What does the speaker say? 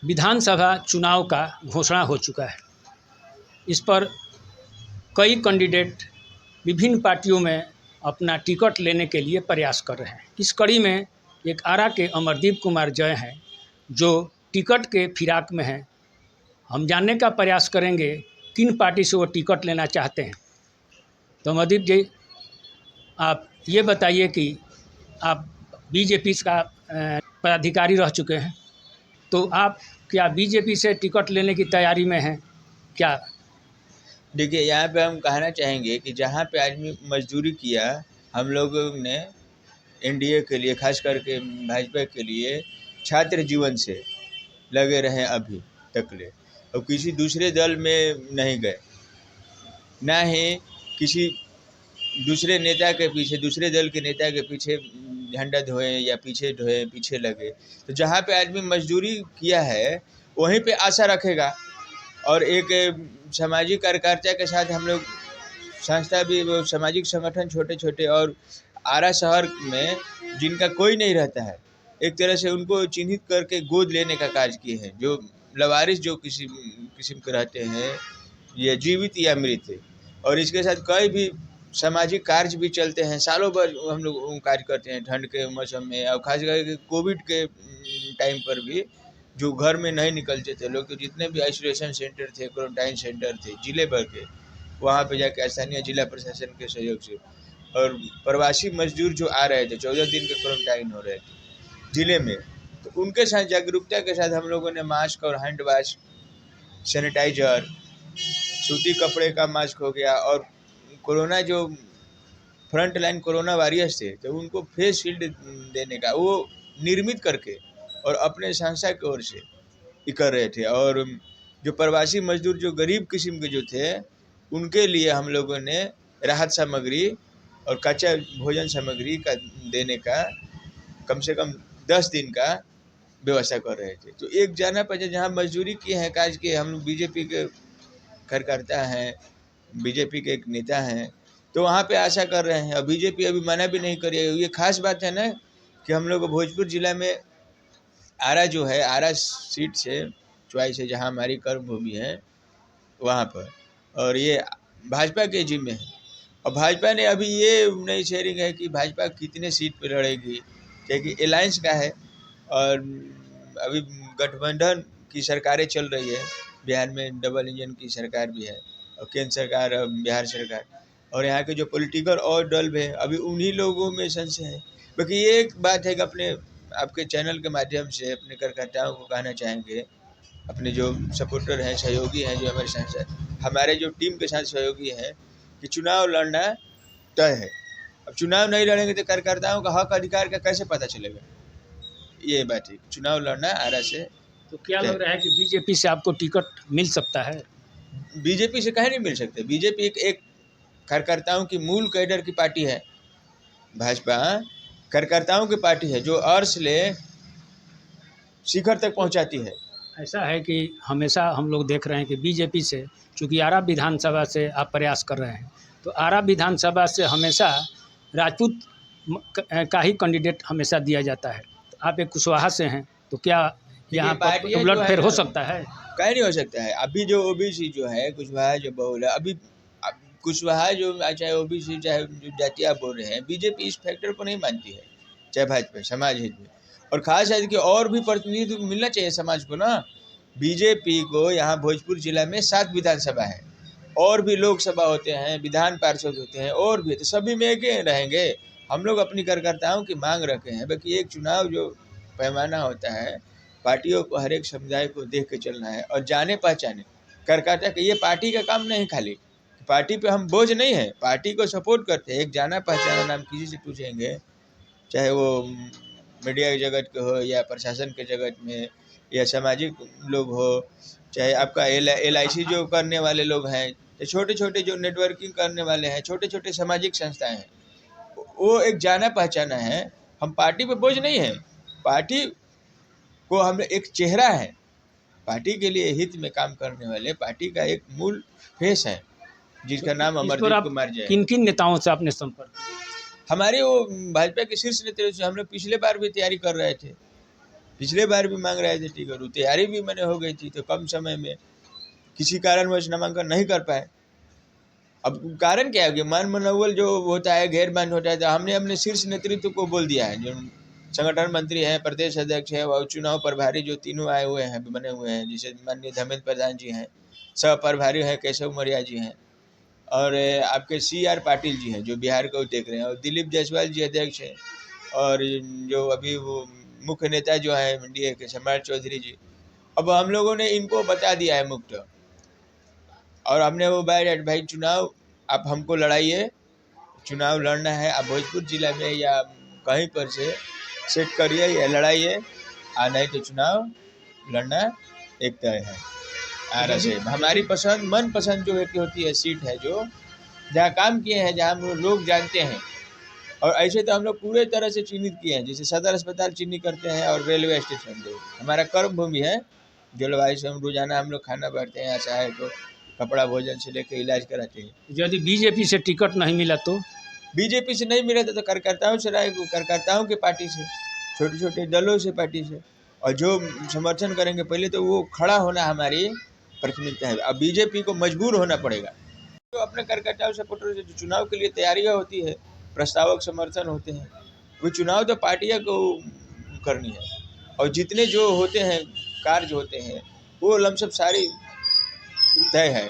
विधानसभा चुनाव का घोषणा हो चुका है। इस पर कई कैंडिडेट विभिन्न पार्टियों में अपना टिकट लेने के लिए प्रयास कर रहे हैं। इस कड़ी में एक आरा के अमरदीप कुमार जय हैं जो टिकट के फिराक में हैं। हम जानने का प्रयास करेंगे किन पार्टी से वो टिकट लेना चाहते हैं। तो अमरदीप जी, आप ये बताइए कि आप बीजेपी का पदाधिकारी रह चुके हैं, तो आप क्या बीजेपी से टिकट लेने की तैयारी में हैं क्या? देखिए, यहाँ पे हम कहना चाहेंगे कि जहाँ पे आदमी मजदूरी किया, हम लोगों ने एनडीए के लिए, खास करके भाजपा के लिए छात्र जीवन से लगे रहे अभी तक ले, और किसी दूसरे दल में नहीं गए, ना ही किसी दूसरे नेता के पीछे, दूसरे दल के नेता के पीछे झंडा ढोए या पीछे ढोए, पीछे लगे। तो जहाँ पे आदमी मजदूरी किया है वहीं पे आशा रखेगा। और एक सामाजिक कार्यकर्ता के साथ हम लोग संस्था भी, वो सामाजिक संगठन छोटे छोटे, और आरा शहर में जिनका कोई नहीं रहता है, एक तरह से उनको चिन्हित करके गोद लेने का कार्य किए हैं। जो लवारिस जो किसी किस्म के रहते हैं, ये जीवित या मृत, और इसके साथ कई भी सामाजिक कार्य भी चलते हैं। सालों भर हम लोग कार्य करते हैं ठंड के मौसम में, और खास करके कोविड के टाइम पर भी जो घर में नहीं निकलते थे लोग, तो जितने भी आइसोलेशन सेंटर थे, क्वारंटाइन सेंटर थे जिले भर के, वहाँ पे जाके स्थानीय जिला प्रशासन के सहयोग से, और प्रवासी मजदूर जो आ रहे थे 14 दिन के क्वारंटाइन हो रहे थे जिले में, तो उनके साथ जागरूकता के साथ हम लोगों ने मास्क और हैंड वाश, सैनिटाइजर, सूती कपड़े का मास्क हो गया, और कोरोना जो फ्रंट लाइन कोरोना वॉरियर्स थे, तो उनको फेस शील्ड देने का वो निर्मित करके और अपने संस्था की ओर से ये कर रहे थे। और जो प्रवासी मजदूर जो गरीब किस्म के जो थे, उनके लिए हम लोगों ने राहत सामग्री और कच्चा भोजन सामग्री का देने का कम से कम 10 दिन का व्यवस्था कर रहे थे। तो एक जाना पड़े जहाँ मजदूरी किए हैं, काज के, हम लोग बीजेपी के कार्यकर्ता हैं, बीजेपी के एक नेता हैं, तो वहाँ पे आशा कर रहे हैं। और बीजेपी अभी मना भी नहीं करी है। ये खास बात है ना कि हम लोग भोजपुर जिला में आरा जो है, आरा सीट से चॉइस है, जहाँ हमारी कर्मभूमि है वहाँ पर, और ये भाजपा के जिम्मे है। और भाजपा ने अभी ये नई शेयरिंग है कि भाजपा कितने सीट पे लड़ेगी, क्योंकि अलायंस का है, और अभी गठबंधन की सरकारें चल रही है। बिहार में डबल इंजन की सरकार भी है, और केंद्र सरकार, बिहार सरकार, और यहाँ के जो पॉलिटिकल और दल भी है, अभी उन्हीं लोगों में संशय है। बाकी ये एक बात है कि अपने आपके चैनल के माध्यम से अपने कार्यकर्ताओं को कहना चाहेंगे, अपने जो सपोर्टर हैं, सहयोगी हैं, जो हमारे साथ, हमारे जो टीम के साथ सहयोगी हैं, कि चुनाव लड़ना तय है। अब चुनाव नहीं लड़ेंगे तो कार्यकर्ताओं का हक अधिकार का कैसे पता चलेगा? ये बात है, चुनाव लड़ना आरा से। तो क्या लग रहा है कि बीजेपी से आपको टिकट मिल सकता है? बीजेपी से कहीं नहीं मिल सकते। बीजेपी एक कार्यकर्ताओं की मूल कैडर की पार्टी है। भाजपा कार्यकर्ताओं की पार्टी है जो अर्श ले शिखर तक पहुंचाती है। ऐसा है कि हमेशा हम लोग देख रहे हैं कि बीजेपी से, चूँकि आरा विधानसभा से आप प्रयास कर रहे हैं, तो आरा विधानसभा से हमेशा राजपूत का ही कैंडिडेट हमेशा दिया जाता है। तो आप एक कुशवाहा से हैं, तो क्या यहाँ पर उलटफेर हो सकता है? कहीं नहीं हो सकता है। अभी जो ओबीसी जो है, कुशवाहा जो बहुल है, अभी कुशवाहा जो, चाहे ओबीसी चाहे जो जाति आप बोल रहे हैं, बीजेपी इस फैक्टर को नहीं मानती है, चाहे भाजपा समाज हित में। और खास है कि और भी प्रतिनिधित्व मिलना चाहिए समाज को ना। बीजेपी को यहाँ भोजपुर जिला में 7 विधानसभा है, और भी लोकसभा होते हैं, विधान पार्षद होते हैं, और भी, तो सभी में एक रहेंगे। हम लोग अपनी कार्यकर्ताओं की मांग रखे हैं। बाकी एक चुनाव जो पैमाना होता है, पार्टियों को हर एक समुदाय को देख के चलना है, और जाने पहचाने कार्यकर्ता के, ये पार्टी का काम नहीं, खाली पार्टी पे हम बोझ नहीं है, पार्टी को सपोर्ट करते हैं। एक जाना पहचाना नाम किसी से पूछेंगे, चाहे वो मीडिया के जगत के हो, या प्रशासन के जगत में, या सामाजिक लोग हो, चाहे आपका LIC जो करने वाले लोग हैं, छोटे छोटे जो नेटवर्किंग करने वाले हैं, छोटे छोटे सामाजिक संस्थाएं हैं, वो एक जाना पहचाना है। हम पार्टी पे बोझ नहीं है, पार्टी को हम एक चेहरा है, पार्टी के लिए हित में काम करने वाले, पार्टी का एक मूल फेस है, जिसका नाम अमरदीप कुमार जय है। किन किन नेताओं से आपने संपर्क किया? हमारे वो भाजपा के शीर्ष नेता से हम लोग पिछले बार भी तैयारी कर रहे थे, पिछले बार भी मांग रहे थे टिकट, तैयारी भी मैंने हो गई थी, तो कम समय में किसी कारणवश नामांकन नहीं कर पाए। अब कारण क्या है कि मान मनोबल जो होता है, घेरबंद होता है, तो हमने अपने शीर्ष नेतृत्व को बोल दिया है, जो संगठन मंत्री हैं, प्रदेश अध्यक्ष है और चुनाव प्रभारी जो तीनों आए हुए हैं, बने हुए हैं, जैसे माननीय धर्मेंद्र प्रधान जी हैं, सह प्रभारी हैं केशव मौर्य जी हैं, और आपके CR पाटिल जी हैं जो बिहार को देख रहे हैं, और दिलीप जायसवाल जी अध्यक्ष हैं, और जो अभी वो मुख्य नेता जो है NDA के सम्राट चौधरी जी। अब हम लोगों ने इनको बता दिया है मुक्त, और हमने वो भाई चुनाव आप हमको लड़ाइए, चुनाव लड़ना है, आप भोजपुर जिला में या कहीं पर से सेट करिए या लड़ाइए, नहीं तो चुनाव लड़ना एक तय है। आरा से हमारी पसंद, मन पसंद जो एक होती है सीट है, जो जहाँ काम किए हैं, जहाँ हम लोग जानते हैं, और ऐसे तो हम लोग पूरे तरह से चिन्हित किए हैं, जैसे सदर अस्पताल चिन्हित करते हैं और रेलवे स्टेशन जो हमारा कर्म भूमि है, जलवायु से हम रोजाना हम लोग खाना बांटते हैं, ऐसा है तो कपड़ा भोजन से लेकर इलाज कराते हैं। यदि बीजेपी से टिकट नहीं मिला तो? बीजेपी से नहीं मिला तो कार्यकर्ताओं से राय, कार्यकर्ताओं के पार्टी से, छोटे छोटे दलों से, पार्टी से, और जो समर्थन करेंगे पहले तो वो खड़ा होना हमारी प्राथमिकता है। अब बीजेपी को मजबूर होना पड़ेगा, तो अपने कार्यकर्ताओं सपोर्टर से जो चुनाव के लिए तैयारियां होती है, प्रस्तावक समर्थन होते हैं, वो चुनाव तो पार्टियां को करनी है, और जितने जो होते हैं कार्य होते हैं वो लमसम सारी तय है।